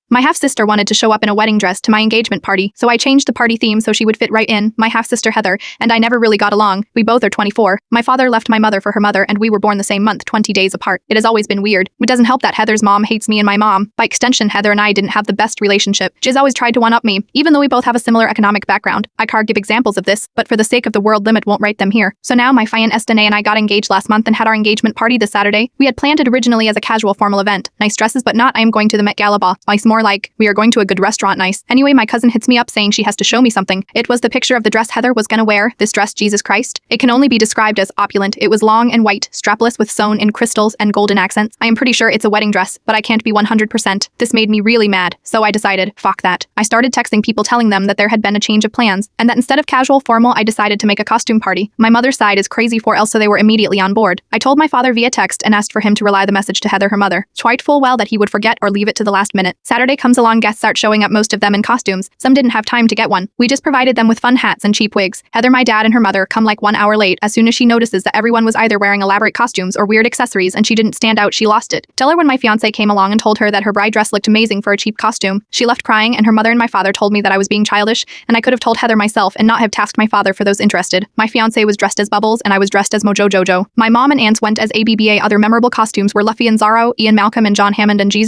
My half-sister wanted to show up in a wedding dress to my engagement party, so I changed the party theme so she would fit right in. My half-sister Heather and I never really got along. We both are 24. My father left my mother for her mother, and we were born the same month, 20 days apart. It has always been weird. It doesn't help that Heather's mom hates me and my mom. By extension, Heather and I didn't have the best relationship. She's always tried to one-up me, even though we both have a similar economic background. I can't give examples of this, but for the sake of the world limit won't write them here. So now my fiancé Estene and I got engaged last month and had our engagement party this Saturday. We had planned it originally as a casual formal event. Nice dresses, but not I am going to the Met Gala ball. Nice, more like we are going to a good restaurant nice. Anyway, my cousin hits me up saying she has to show me something. It was the picture of the dress Heather was gonna wear. This dress, Jesus Christ. It can only be described as opulent. It was long and white, strapless with sewn in crystals and golden accents. I am pretty sure it's a wedding dress, but I can't be 100%. This made me really mad, so I decided, fuck that. I started texting people telling them that there had been a change of plans, and that instead of casual formal, I decided to make a costume party. My mother's side is crazy for else, so they were immediately on board. I told my father via text and asked for him to relay the message to Heather, her mother. Quite full well that he would forget or leave it to the last minute. Saturday comes along, guests start showing up, most of them in costumes. Some didn't have time to get one. We just provided them with fun hats and cheap wigs. Heather, my dad, and her mother come like 1 hour late. As soon as she notices that everyone was either wearing elaborate costumes or weird accessories and she didn't stand out, she lost it. Tell her when my fiancé came along and told her that her bride dress looked amazing for a cheap costume. She left crying, and her mother and my father told me that I was being childish, and I could have told Heather myself and not have tasked my father for those interested. My fiancé was dressed as Bubbles and I was dressed as Mojo Jojo. My mom and aunts went as ABBA. Other memorable costumes were Luffy and Zorro, Ian Malcolm and John Hammond and Jesus.